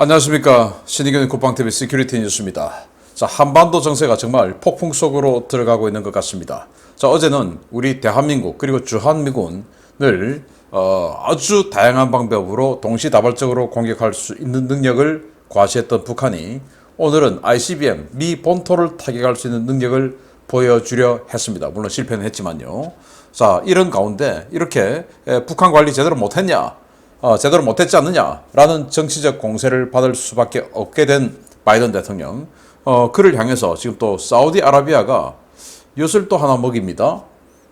안녕하십니까. 신의균 국방TV 시큐리티 뉴스입니다. 자, 한반도 정세가 정말 폭풍 속으로 들어가고 있는 것 같습니다. 자, 어제는 우리 대한민국 그리고 주한미군을 아주 다양한 방법으로 동시다발적으로 공격할 수 있는 능력을 과시했던 북한이 오늘은 ICBM 미 본토를 타격할 수 있는 능력을 보여주려 했습니다. 물론 실패는 했지만요. 자, 이런 가운데 이렇게 북한 관리 제대로 못했냐, 제대로 못했지 않느냐라는 정치적 공세를 받을 수밖에 없게 된 바이든 대통령, 그를 향해서 지금 또 사우디아라비아가 엿을 또 하나 먹입니다.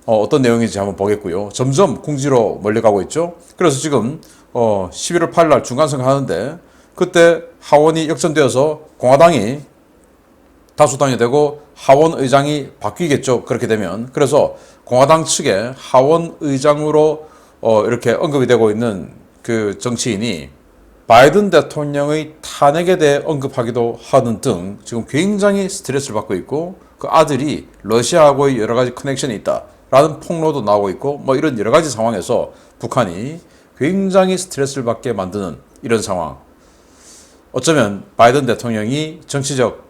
어떤 내용인지 한번 보겠고요. 점점 궁지로 몰려가고 있죠. 그래서 지금 11월 8일 날 중간선거 하는데 그때 하원이 역전되어서 공화당이 다수당이 되고 하원 의장이 바뀌겠죠. 그렇게 되면. 그래서 공화당 측의 하원 의장으로 이렇게 언급이 되고 있는 그 정치인이 바이든 대통령의 탄핵에 대해 언급하기도 하는 등 지금 굉장히 스트레스를 받고 있고, 그 아들이 러시아하고의 여러 가지 커넥션이 있다라는 폭로도 나오고 있고, 뭐 이런 여러 가지 상황에서 북한이 굉장히 스트레스를 받게 만드는 이런 상황. 어쩌면 바이든 대통령이 정치적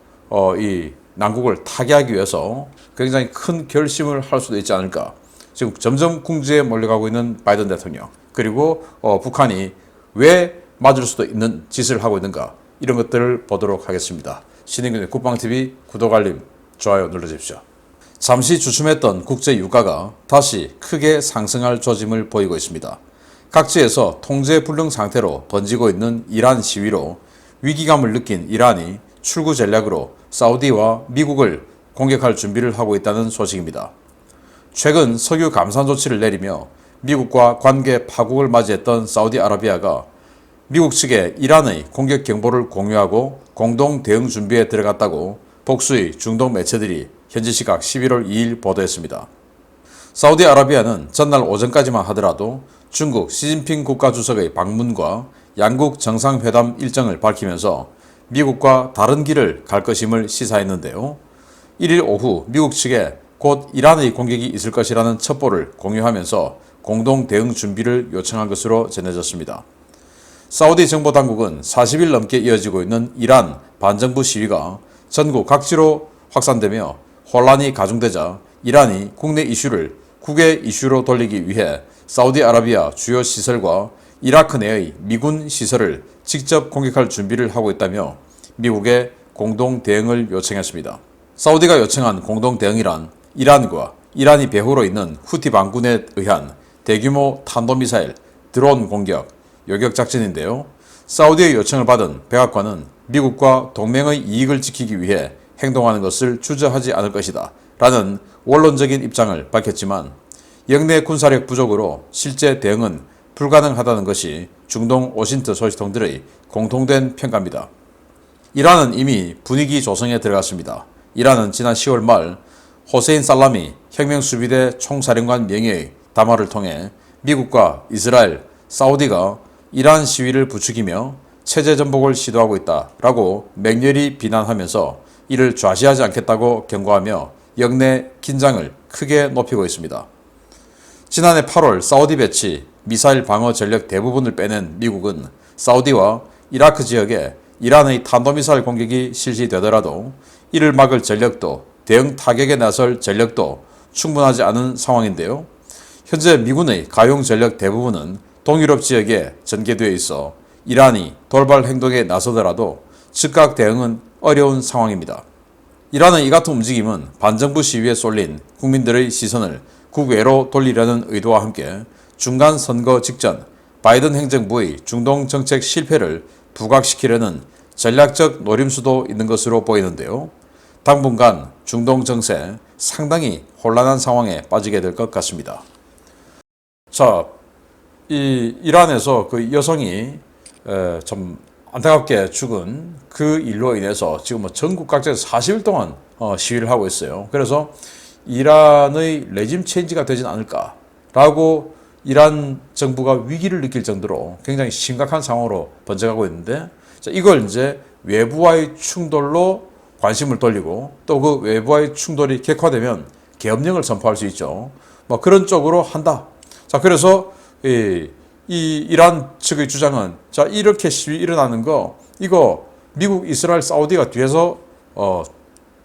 이 난국을 타개하기 위해서 굉장히 큰 결심을 할 수도 있지 않을까. 지금 점점 궁지에 몰려가고 있는 바이든 대통령, 그리고 북한이 왜 맞을 수도 있는 짓을 하고 있는가, 이런 것들을 보도록 하겠습니다. 신의균의 국방TV 구독, 알림, 좋아요 눌러주십시오. 잠시 주춤했던 국제 유가가 다시 크게 상승할 조짐을 보이고 있습니다. 각지에서 통제 불능 상태로 번지고 있는 이란 시위로 위기감을 느낀 이란이 출구 전략으로 사우디와 미국을 공격할 준비를 하고 있다는 소식입니다. 최근 석유 감산 조치를 내리며 미국과 관계 파국을 맞이했던 사우디아라비아가 미국 측에 이란의 공격 경보를 공유하고 공동 대응 준비에 들어갔다고 복수의 중동 매체들이 현지 시각 11월 2일 보도했습니다. 사우디아라비아는 전날 오전까지만 하더라도 중국 시진핑 국가주석의 방문과 양국 정상회담 일정을 밝히면서 미국과 다른 길을 갈 것임을 시사했는데요. 1일 오후 미국 측에 곧 이란의 공격이 있을 것이라는 첩보를 공유하면서 공동 대응 준비를 요청한 것으로 전해졌습니다. 사우디 정보당국은 40일 넘게 이어지고 있는 이란 반정부 시위가 전국 각지로 확산되며 혼란이 가중되자 이란이 국내 이슈를 국외 이슈로 돌리기 위해 사우디아라비아 주요 시설과 이라크 내의 미군 시설을 직접 공격할 준비를 하고 있다며 미국에 공동 대응을 요청했습니다. 사우디가 요청한 공동 대응이란 이란과 이란이 배후로 있는 후티 반군에 의한 대규모 탄도미사일, 드론 공격, 요격 작전인데요. 사우디의 요청을 받은 백악관은 미국과 동맹의 이익을 지키기 위해 행동하는 것을 주저하지 않을 것이다 라는 원론적인 입장을 밝혔지만, 영내 군사력 부족으로 실제 대응은 불가능하다는 것이 중동 오신트 소식통들의 공통된 평가입니다. 이란은 이미 분위기 조성에 들어갔습니다. 이란은 지난 10월 말 호세인 살라미 혁명수비대 총사령관 명예의 담화를 통해 미국과 이스라엘, 사우디가 이란 시위를 부추기며 체제 전복을 시도하고 있다라고 맹렬히 비난하면서 이를 좌시하지 않겠다고 경고하며 영내 긴장을 크게 높이고 있습니다. 지난해 8월 사우디 배치 미사일 방어 전력 대부분을 빼낸 미국은 사우디와 이라크 지역에 이란의 탄도미사일 공격이 실시되더라도 이를 막을 전력도 대응 타격에 나설 전력도 충분하지 않은 상황인데요. 현재 미군의 가용 전력 대부분은 동유럽 지역에 전개되어 있어 이란이 돌발 행동에 나서더라도 즉각 대응은 어려운 상황입니다. 이란의 이 같은 움직임은 반정부 시위에 쏠린 국민들의 시선을 국외로 돌리려는 의도와 함께 중간 선거 직전 바이든 행정부의 중동 정책 실패를 부각시키려는 전략적 노림수도 있는 것으로 보이는데요. 당분간 중동 정세 상당히 혼란한 상황에 빠지게 될 것 같습니다. 자, 이 이란에서 그 여성이 좀 안타깝게 죽은 그 일로 인해서 지금 전국 각지에서 40일 동안 시위를 하고 있어요. 그래서 이란의 레짐 체인지가 되진 않을까라고 이란 정부가 위기를 느낄 정도로 굉장히 심각한 상황으로 번져가고 있는데, 자, 이걸 이제 외부와의 충돌로 관심을 돌리고 또 그 외부와의 충돌이 격화되면 계엄령을 선포할 수 있죠. 뭐 그런 쪽으로 한다. 자, 그래서 이 이란 측의 주장은, 자, 이렇게 시위 일어나는 거 이거 미국, 이스라엘, 사우디가 뒤에서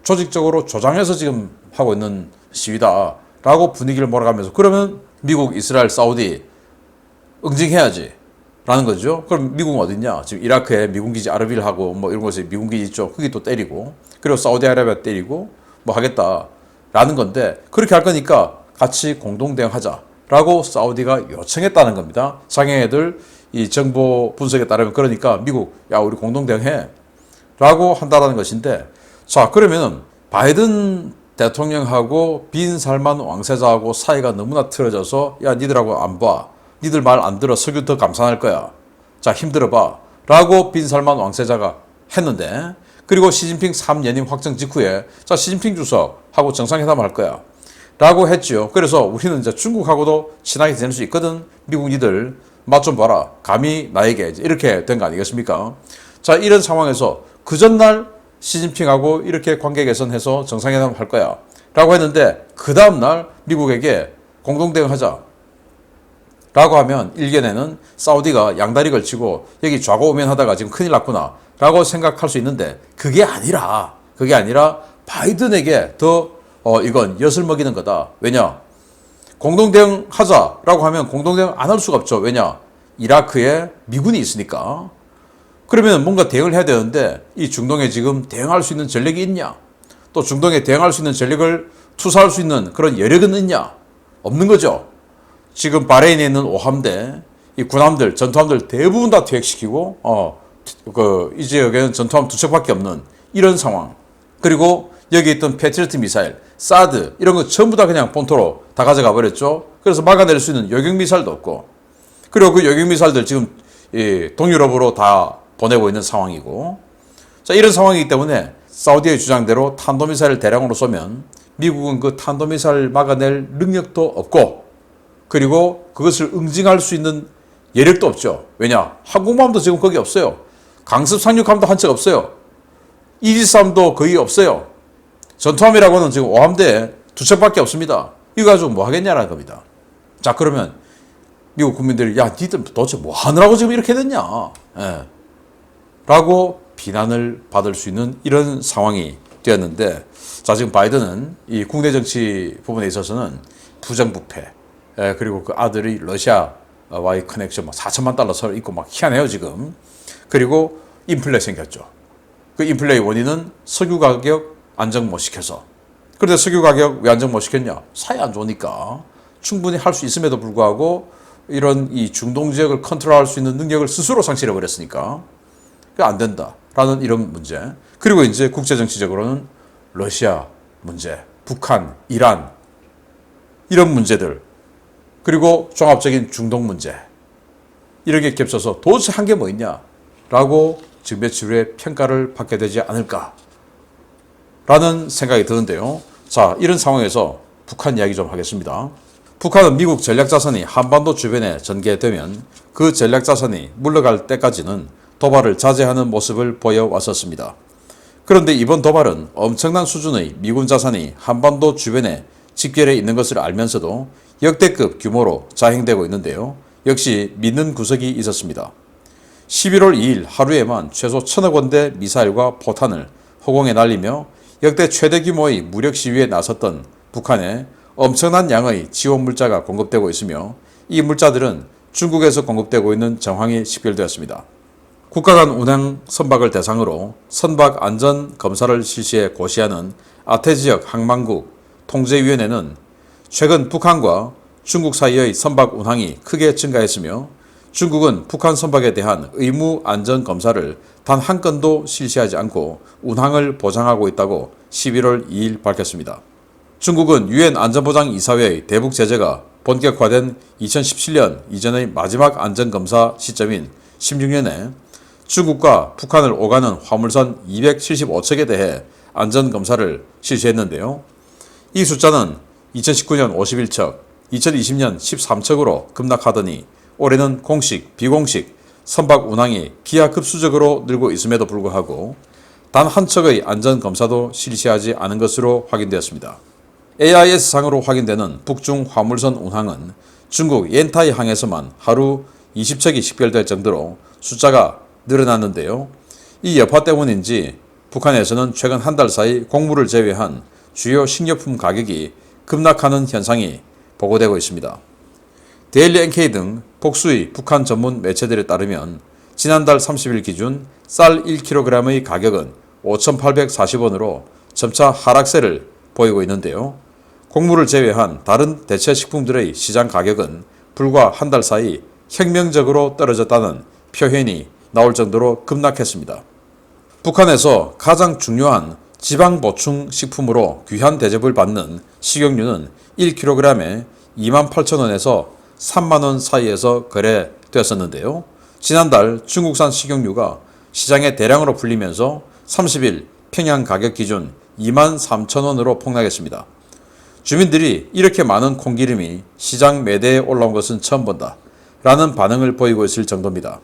조직적으로 조장해서 지금 하고 있는 시위다라고 분위기를 몰아가면서 그러면 미국, 이스라엘, 사우디 응징해야지 라는 거죠. 그럼 미국은 어딨냐? 지금 이라크에 미군 기지 아르빌하고 뭐 이런 곳에 미군 기지 있죠. 거기 또 때리고 그리고 사우디아라비아 때리고 뭐 하겠다라는 건데 그렇게 할 거니까 같이 공동 대응하자라고 사우디가 요청했다는 겁니다. 상해애들 이 정보 분석에 따르면 그러니까 미국 야 우리 공동 대응해 라고 한다라는 것인데 자 그러면 바이든 대통령하고 빈 살만 왕세자하고 사이가 너무나 틀어져서 야 니들하고 안 봐. 니들 말 안 들어 석유 더 감산할 거야. 자 힘들어봐. 라고 빈 살만 왕세자가 했는데 그리고 시진핑 3연임 확정 직후에 자 시진핑 주석하고 정상회담 할 거야. 라고 했죠. 그래서 우리는 이제 중국하고도 친하게 지낼 수 있거든. 미국 니들 맛 좀 봐라. 감히 나에게 이렇게 된 거 아니겠습니까? 자 이런 상황에서 그 전날 시진핑하고 이렇게 관계 개선해서 정상회담 할 거야. 라고 했는데 그 다음날 미국에게 공동대응하자. 라고 하면 일견에는 사우디가 양다리 걸치고 여기 좌고우면하다가 지금 큰일 났구나 라고 생각할 수 있는데 그게 아니라 바이든에게 더 이건 엿을 먹이는 거다. 왜냐? 공동대응 하자라고 하면 공동대응 안 할 수가 없죠. 왜냐? 이라크에 미군이 있으니까. 그러면 뭔가 대응을 해야 되는데 이 중동에 지금 대응할 수 있는 전력이 있냐? 또 중동에 대응할 수 있는 전력을 투사할 수 있는 그런 여력은 있냐? 없는 거죠. 지금 바레인에 있는 오함대, 이 군함들, 전투함들 대부분 다 퇴역시키고, 이 지역에는 전투함 2척밖에 없는 이런 상황. 그리고 여기 있던 패트리어트 미사일, 사드, 이런 거 전부 다 그냥 본토로 다 가져가 버렸죠. 그래서 막아낼 수 있는 요격 미사일도 없고, 그리고 그 요격 미사일들 지금 동유럽으로 다 보내고 있는 상황이고, 자, 이런 상황이기 때문에 사우디의 주장대로 탄도미사일을 대량으로 쏘면 미국은 그 탄도미사일 막아낼 능력도 없고, 그리고 그것을 응징할 수 있는 여력도 없죠. 왜냐? 항공모함도 지금 거기 없어요. 강습 상륙함도 한 척 없어요. 이지스함도 거의 없어요. 전투함이라고는 지금 오함대에 2척밖에 없습니다. 이거 가지고 뭐 하겠냐라는 겁니다. 자 그러면 미국 국민들이 야 니들 도대체 뭐 하느라고 지금 이렇게 됐냐 라고 비난을 받을 수 있는 이런 상황이 되었는데 자 지금 바이든은 이 국내 정치 부분에 있어서는 부정부패 그리고 그 아들이 러시아와의 커넥션 막 4천만 달러 서로 있고 막 희한해요 지금. 그리고 인플레 생겼죠. 그 인플레의 원인은 석유 가격 안정 못 시켜서. 그런데 석유 가격 왜 안정 못 시켰냐? 사이 안 좋으니까. 충분히 할 수 있음에도 불구하고 이런 이 중동 지역을 컨트롤할 수 있는 능력을 스스로 상실해 버렸으니까 안 된다라는 이런 문제. 그리고 이제 국제 정치적으로는 러시아 문제, 북한, 이란 이런 문제들. 그리고 종합적인 중동 문제 이렇게 겹쳐서 도대체 한 게 뭐 있냐라고 지금 며칠 후에 평가를 받게 되지 않을까라는 생각이 드는데요. 자 이런 상황에서 북한 이야기 좀 하겠습니다. 북한은 미국 전략자산이 한반도 주변에 전개되면 그 전략자산이 물러갈 때까지는 도발을 자제하는 모습을 보여왔었습니다. 그런데 이번 도발은 엄청난 수준의 미군 자산이 한반도 주변에 집결해 있는 것을 알면서도 역대급 규모로 자행되고 있는데요. 역시 믿는 구석이 있었습니다. 11월 2일 하루에만 최소 1,000억 원대 미사일과 포탄을 허공에 날리며 역대 최대 규모의 무력 시위에 나섰던 북한에 엄청난 양의 지원 물자가 공급되고 있으며 이 물자들은 중국에서 공급되고 있는 정황이 식별되었습니다. 국가 간 운항 선박을 대상으로 선박 안전 검사를 실시해 고시하는 아태지역 항만국 통제위원회는 최근 북한과 중국 사이의 선박 운항이 크게 증가했으며 중국은 북한 선박에 대한 의무 안전 검사를 단 한 건도 실시하지 않고 운항을 보장하고 있다고 11월 2일 밝혔습니다. 중국은 유엔 안전보장이사회의 대북 제재가 본격화된 2017년 이전의 마지막 안전검사 시점인 16년에 중국과 북한을 오가는 화물선 275척에 대해 안전검사를 실시했는데요. 이 숫자는 2019년 51척, 2020년 13척으로 급락하더니 올해는 공식, 비공식 선박 운항이 기하급수적으로 늘고 있음에도 불구하고 단 한 척의 안전검사도 실시하지 않은 것으로 확인되었습니다. AIS상으로 확인되는 북중 화물선 운항은 중국 옌타이 항에서만 하루 20척이 식별될 정도로 숫자가 늘어났는데요. 이 여파 때문인지 북한에서는 최근 한 달 사이 곡물을 제외한 주요 식료품 가격이 급락하는 현상이 보고되고 있습니다. 데일리 NK 등 복수의 북한 전문 매체들에 따르면 지난달 30일 기준 쌀 1kg의 가격은 5,840원으로 점차 하락세를 보이고 있는데요. 곡물을 제외한 다른 대체 식품들의 시장 가격은 불과 한 달 사이 혁명적으로 떨어졌다는 표현이 나올 정도로 급락했습니다. 북한에서 가장 중요한 지방 보충 식품으로 귀한 대접을 받는 식용유는 1kg에 28,000원에서 30,000원 사이에서 거래되었었는데요. 지난달 중국산 식용유가 시장에 대량으로 풀리면서 30일 평양 가격 기준 23,000원으로 폭락했습니다. 주민들이 이렇게 많은 콩기름이 시장 매대에 올라온 것은 처음 본다 라는 반응을 보이고 있을 정도입니다.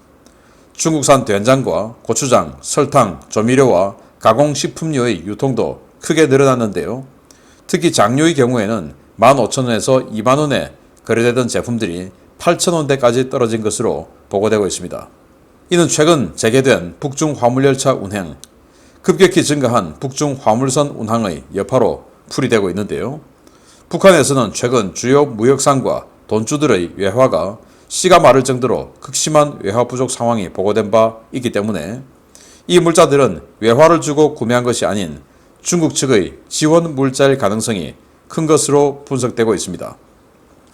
중국산 된장과 고추장, 설탕, 조미료와 가공식품류의 유통도 크게 늘어났는데요. 특히 장류의 경우에는 15,000원에서 20,000원에 거래되던 제품들이 8,000원대까지 떨어진 것으로 보고되고 있습니다. 이는 최근 재개된 북중 화물열차 운행, 급격히 증가한 북중 화물선 운항의 여파로 풀이되고 있는데요. 북한에서는 최근 주요 무역상과 돈주들의 외화가 씨가 마를 정도로 극심한 외화 부족 상황이 보고된 바 있기 때문에 이 물자들은 외화를 주고 구매한 것이 아닌 중국 측의 지원 물자일 가능성이 큰 것으로 분석되고 있습니다.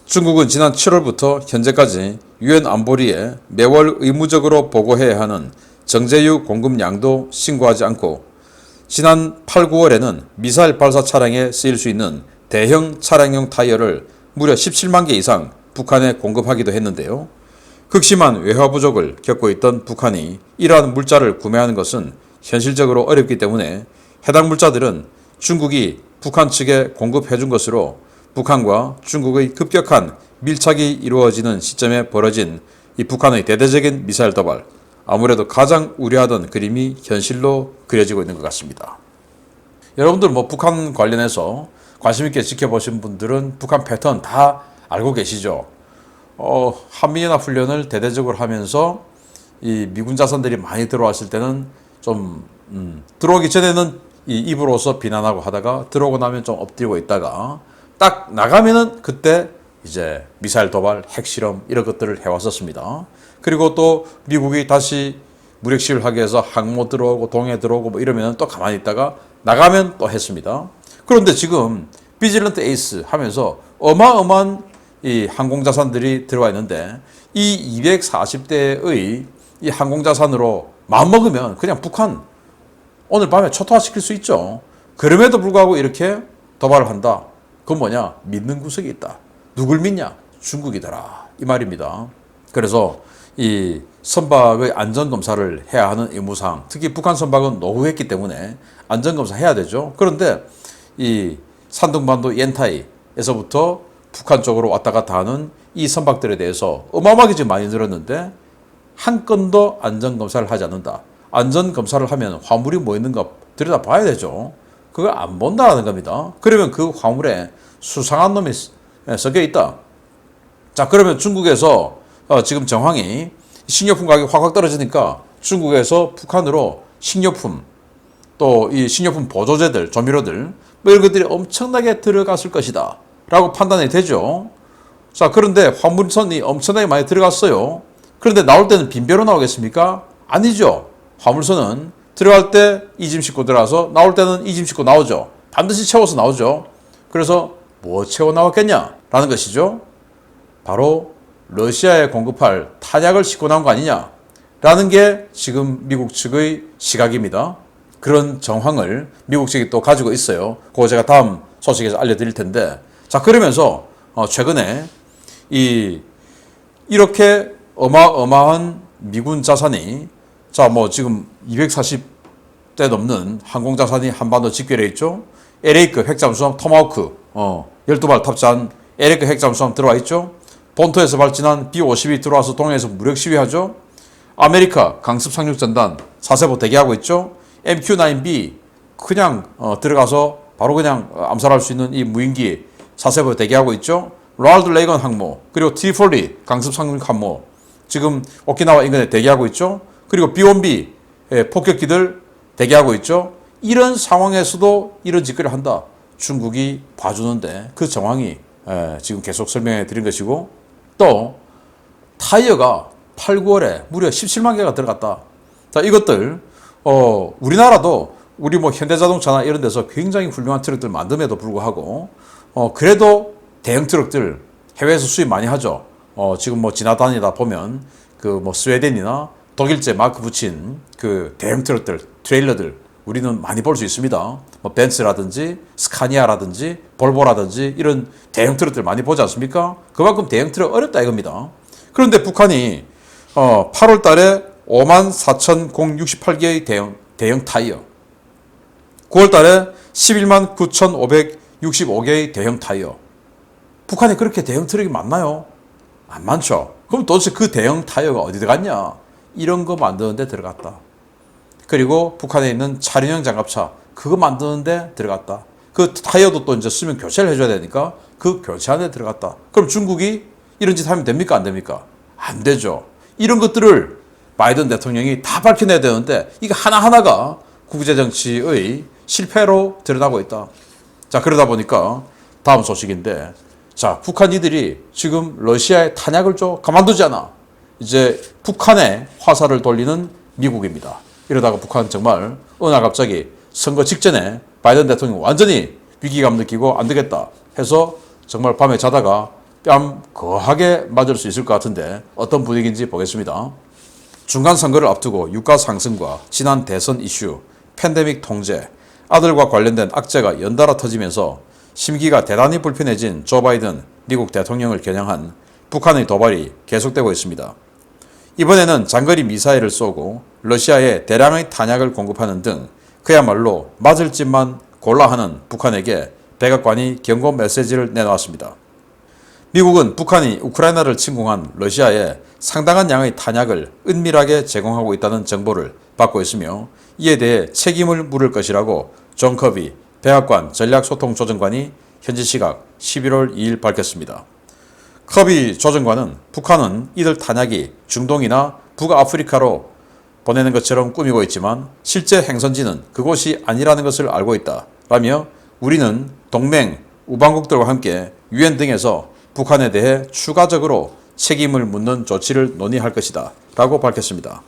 중국은 지난 7월부터 현재까지 유엔 안보리에 매월 의무적으로 보고해야 하는 정제유 공급량도 신고하지 않고 지난 8, 9월에는 미사일 발사 차량에 쓰일 수 있는 대형 차량용 타이어를 무려 17만 개 이상 북한에 공급하기도 했는데요. 극심한 외화 부족을 겪고 있던 북한이 이러한 물자를 구매하는 것은 현실적으로 어렵기 때문에 해당 물자들은 중국이 북한 측에 공급해 준 것으로 북한과 중국의 급격한 밀착이 이루어지는 시점에 벌어진 이 북한의 대대적인 미사일 도발, 아무래도 가장 우려하던 그림이 현실로 그려지고 있는 것 같습니다. 여러분들 북한 관련해서 관심 있게 지켜보신 분들은 북한 패턴 다 알고 계시죠? 한미연합훈련을 대대적으로 하면서 이 미군 자산들이 많이 들어왔을 때는 좀 들어오기 전에는 이 입으로서 비난하고 하다가 들어오고 나면 좀 엎드리고 있다가 딱 나가면은 그때 이제 미사일 도발, 핵실험 이런 것들을 해왔었습니다. 그리고 또 미국이 다시 무력시위를 하기 위해서 항모 들어오고 동해 들어오고 뭐 이러면 또 가만히 있다가 나가면 또 했습니다. 그런데 지금 비질런트 에이스 하면서 어마어마한 이 항공자산들이 들어와 있는데 이 240대의 이 항공자산으로 마음먹으면 그냥 북한 오늘 밤에 초토화시킬 수 있죠. 그럼에도 불구하고 이렇게 도발을 한다. 그건 뭐냐? 믿는 구석이 있다. 누굴 믿냐? 중국이더라. 이 말입니다. 그래서 이 선박의 안전검사를 해야 하는 의무사항, 특히 북한 선박은 노후했기 때문에 안전검사 해야 되죠. 그런데 이 산둥반도 옌타이에서부터 북한 쪽으로 왔다 갔다 하는 이 선박들에 대해서 어마어마하게 지금 많이 늘었는데 한 건도 안전검사를 하지 않는다. 안전검사를 하면 화물이 뭐 있는가 들여다봐야 되죠. 그걸 안 본다는 겁니다. 그러면 그 화물에 수상한 놈이 섞여 있다. 자, 그러면 중국에서 지금 정황이 식료품 가격이 확 떨어지니까 중국에서 북한으로 식료품 또 이 식료품 보조제들, 조미료들 뭐 이런 것들이 엄청나게 들어갔을 것이다 라고 판단이 되죠. 자, 그런데 화물선이 엄청나게 많이 들어갔어요. 그런데 나올 때는 빈배로 나오겠습니까? 아니죠. 화물선은 들어갈 때 이 짐 싣고 들어가서 나올 때는 이 짐 싣고 나오죠. 반드시 채워서 나오죠. 그래서 뭐 채워 나왔겠냐 라는 것이죠. 바로 러시아에 공급할 탄약을 싣고 나온 거 아니냐 라는 게 지금 미국 측의 시각입니다. 그런 정황을 미국 측이 또 가지고 있어요. 그거 제가 다음 소식에서 알려드릴 텐데, 자, 그러면서 최근에 이렇게 어마어마한 미군 자산이 지금 240대 넘는 항공 자산이 한반도 집결해 있죠. LA급 핵잠수함 토마호크 12발 탑재한 LA급 핵잠수함 들어와 있죠. 본토에서 발진한 B-52 들어와서 동해에서 무력 시위하죠. 아메리카 강습 상륙전단 4세포 대기하고 있죠. MQ-9B 그냥 들어가서 바로 그냥 암살할 수 있는 이 무인기 4세포 대기하고 있죠. 로널드 레이건 항모, 그리고 T-40 강습 상륙 항모 지금 오키나와 인근에 대기하고 있죠. 그리고 B-1B 폭격기들 대기하고 있죠. 이런 상황에서도 이런 짓거리를 한다. 중국이 봐주는데 그 정황이 지금 계속 설명해 드린 것이고, 또 타이어가 8, 9월에 무려 17만 개가 들어갔다. 자, 이것들 우리나라도 우리 뭐 현대자동차나 이런 데서 굉장히 훌륭한 트럭들 만듦에도 불구하고 그래도 대형 트럭들 해외에서 수입 많이 하죠. 지금 뭐 지나다니다 보면 그 뭐 스웨덴이나 독일제 마크 붙인 그 대형 트럭들, 트레일러들 우리는 많이 볼 수 있습니다. 뭐 벤츠라든지 스카니아라든지 볼보라든지 이런 대형 트럭들 많이 보지 않습니까? 그만큼 대형 트럭 어렵다 이겁니다. 그런데 북한이 8월 달에 54,068개의 대형 타이어, 9월 달에 119,565개의 대형 타이어. 북한에 그렇게 대형 트럭이 많나요? 안 많죠. 그럼 도대체 그 대형 타이어가 어디 들어갔냐? 이런 거 만드는 데 들어갔다. 그리고 북한에 있는 차량용 장갑차, 그거 만드는 데 들어갔다. 그 타이어도 또 이제 쓰면 교체를 해줘야 되니까 그 교체하는 데 들어갔다. 그럼 중국이 이런 짓 하면 됩니까? 안 됩니까? 안 되죠. 이런 것들을 바이든 대통령이 다 밝혀내야 되는데 이게 하나하나가 국제정치의 실패로 드러나고 있다. 자, 그러다 보니까 다음 소식인데, 자, 북한 이들이 지금 러시아에 탄약을 줘 가만두지 않아. 이제 북한에 화살을 돌리는 미국입니다. 이러다가 북한 정말 어느 날 갑자기 선거 직전에 바이든 대통령 완전히 위기감 느끼고 안 되겠다 해서 정말 밤에 자다가 뺨 거하게 맞을 수 있을 것 같은데 어떤 분위기인지 보겠습니다. 중간 선거를 앞두고 유가 상승과 지난 대선 이슈, 팬데믹 통제, 아들과 관련된 악재가 연달아 터지면서 심기가 대단히 불편해진 조 바이든 미국 대통령을 겨냥한 북한의 도발이 계속되고 있습니다. 이번에는 장거리 미사일을 쏘고 러시아에 대량의 탄약을 공급하는 등 그야말로 맞을 짓만 골라 하는 북한에게 백악관이 경고 메시지를 내놓았습니다. 미국은 북한이 우크라이나를 침공한 러시아에 상당한 양의 탄약을 은밀하게 제공하고 있다는 정보를 받고 있으며 이에 대해 책임을 물을 것이라고 존 커비 백악관 전략소통조정관이 현지 시각 11월 2일 밝혔습니다. 커비 조정관은 북한은 이들 탄약이 중동이나 북아프리카로 보내는 것처럼 꾸미고 있지만 실제 행선지는 그곳이 아니라는 것을 알고 있다 라며 우리는 동맹, 우방국들과 함께 유엔 등에서 북한에 대해 추가적으로 책임을 묻는 조치를 논의할 것이다 라고 밝혔습니다.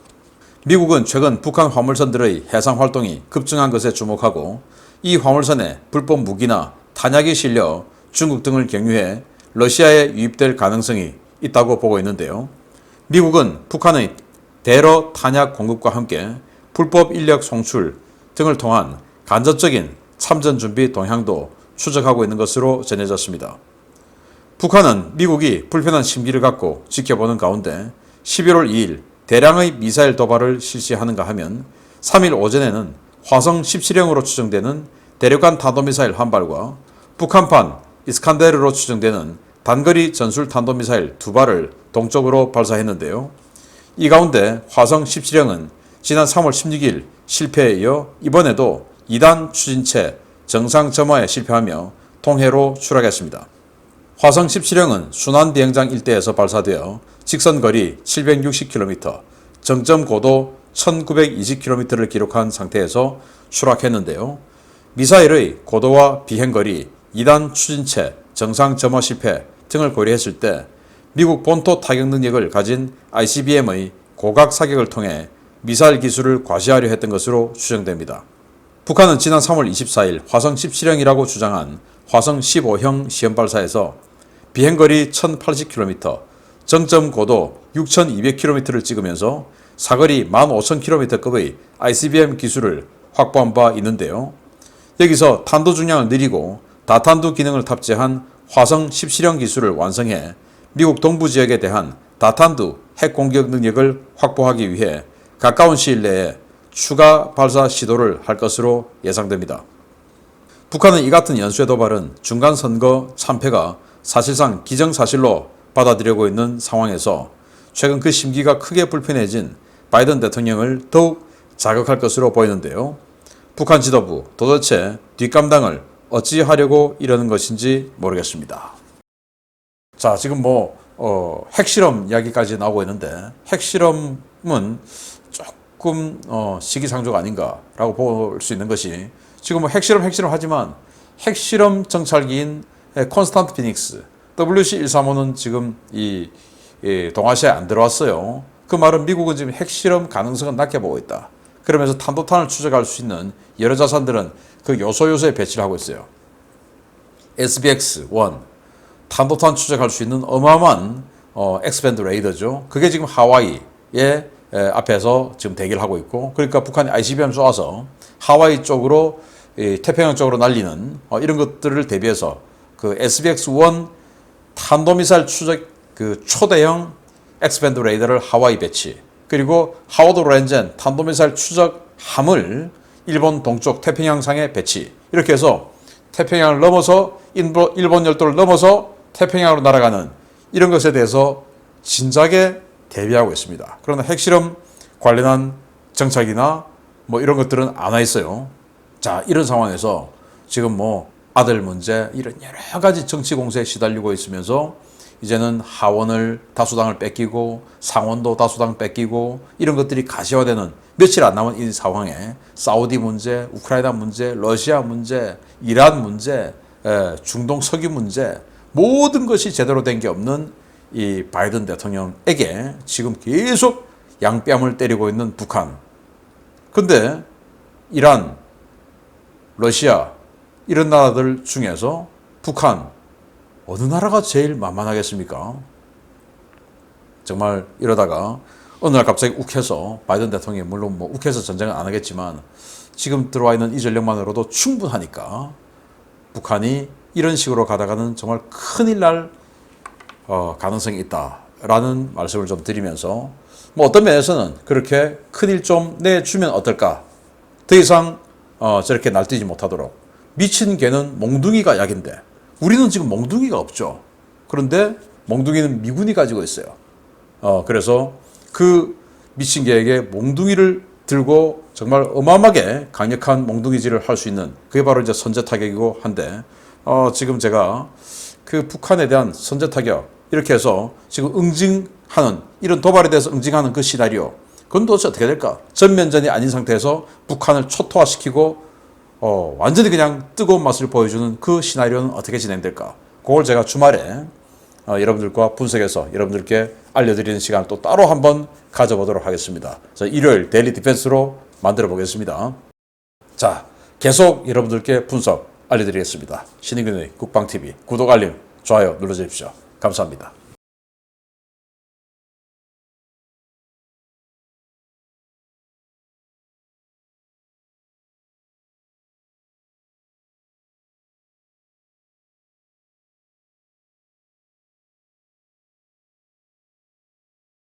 미국은 최근 북한 화물선들의 해상 활동이 급증한 것에 주목하고 이 화물선에 불법 무기나 탄약이 실려 중국 등을 경유해 러시아에 유입될 가능성이 있다고 보고 있는데요. 미국은 북한의 대러 탄약 공급과 함께 불법 인력 송출 등을 통한 간접적인 참전 준비 동향도 추적하고 있는 것으로 전해졌습니다. 북한은 미국이 불편한 심기를 갖고 지켜보는 가운데 11월 2일 대량의 미사일 도발을 실시하는가 하면 3일 오전에는 화성 17형으로 추정되는 대륙간 탄도미사일 한 발과 북한판 이스칸데르로 추정되는 단거리 전술 탄도미사일 2발을 동쪽으로 발사했는데요. 이 가운데 화성 17형은 지난 3월 16일 실패에 이어 이번에도 2단 추진체 정상 점화에 실패하며 통해로 추락했습니다. 화성 17형은 순환비행장 일대에서 발사되어 직선거리 760km, 정점 고도 1920km를 기록한 상태에서 추락했는데요. 미사일의 고도와 비행거리, 2단 추진체, 정상 점화 실패 등을 고려했을 때 미국 본토 타격 능력을 가진 ICBM의 고각 사격을 통해 미사일 기술을 과시하려 했던 것으로 추정됩니다. 북한은 지난 3월 24일 화성 17형이라고 주장한 화성 15형 시험 발사에서 비행거리 1080km, 정점 고도 6200km를 찍으면서 사거리 15000km급의 ICBM 기술을 확보한 바 있는데요. 여기서 탄도 중량을 느리고 다탄두 기능을 탑재한 화성 17형 기술을 완성해 미국 동부 지역에 대한 다탄두 핵 공격 능력을 확보하기 위해 가까운 시일 내에 추가 발사 시도를 할 것으로 예상됩니다. 북한은 이 같은 연쇄 도발은 중간 선거 참패가 사실상 기정사실로 받아들이고 있는 상황에서 최근 그 심기가 크게 불편해진 바이든 대통령을 더욱 자극할 것으로 보이는데요. 북한 지도부 도대체 뒷감당을 어찌하려고 이러는 것인지 모르겠습니다. 자, 지금 핵실험 이야기까지 나오고 있는데 핵실험은 조금 시기상조가 아닌가라고 볼 수 있는 것이 지금 뭐 핵실험 하지만 핵실험 정찰기인 콘스탄트 피닉스 WC-135는 지금 이 동아시아에 안 들어왔어요. 그 말은 미국은 지금 핵실험 가능성은 낮게 보고 있다. 그러면서 탄도탄을 추적할 수 있는 여러 자산들은 그 요소에 배치를 하고 있어요. SBX-1 탄도탄 추적할 수 있는 어마어마한 엑스밴드 레이더죠. 그게 지금 하와이의 앞에서 지금 대기를 하고 있고, 그러니까 북한이 ICBM 쏘아서 하와이 쪽으로 태평양 쪽으로 날리는 이런 것들을 대비해서 그 SBX-1 탄도미사일 추적 그 초대형 엑스밴드 레이더를 하와이 배치, 그리고 하워드 렌젠 탄도미사일 추적함을 일본 동쪽 태평양상에 배치, 이렇게 해서 태평양을 넘어서 일본 열도를 넘어서 태평양으로 날아가는 이런 것에 대해서 진작에 대비하고 있습니다. 그러나 핵실험 관련한 정찰기나 뭐 이런 것들은 안 와 있어요. 자, 이런 상황에서 지금 뭐 아들 문제, 이런 여러 가지 정치 공세에 시달리고 있으면서 이제는 하원을 다수당을 뺏기고 상원도 다수당 뺏기고 이런 것들이 가시화되는 며칠 안 남은 이 상황에 사우디 문제, 우크라이나 문제, 러시아 문제, 이란 문제, 중동 석유 문제, 모든 것이 제대로 된 게 없는 이 바이든 대통령에게 지금 계속 양뺨을 때리고 있는 북한. 근데 이란, 러시아 이런 나라들 중에서 북한 어느 나라가 제일 만만하겠습니까? 정말 이러다가 어느 날 갑자기 욱해서 바이든 대통령이 물론 뭐 욱해서 전쟁은 안 하겠지만 지금 들어와 있는 이 전력만으로도 충분하니까 북한이 이런 식으로 가다가는 정말 큰일 날 가능성이 있다라는 말씀을 좀 드리면서 뭐 어떤 면에서는 그렇게 큰일 좀 내주면 어떨까? 더 이상 저렇게 날뛰지 못하도록. 미친 개는 몽둥이가 약인데 우리는 지금 몽둥이가 없죠. 그런데 몽둥이는 미군이 가지고 있어요. 그래서 그 미친 개에게 몽둥이를 들고 정말 어마어마하게 강력한 몽둥이질을 할 수 있는 그게 바로 이제 선제 타격이고 한데 지금 제가 그 북한에 대한 선제 타격 이렇게 해서 지금 응징하는 이런 도발에 대해서 응징하는 그 시나리오 그건 도대체 어떻게 될까? 전면전이 아닌 상태에서 북한을 초토화시키고 완전히 그냥 뜨거운 맛을 보여주는 그 시나리오는 어떻게 진행될까? 그걸 제가 주말에 여러분들과 분석해서 여러분들께 알려드리는 시간을 또 따로 한번 가져보도록 하겠습니다. 자, 일요일 데일리 디펜스로 만들어 보겠습니다. 자, 계속 여러분들께 분석 알려드리겠습니다. 신인균의 국방TV 구독, 알림, 좋아요 눌러주십시오. 감사합니다.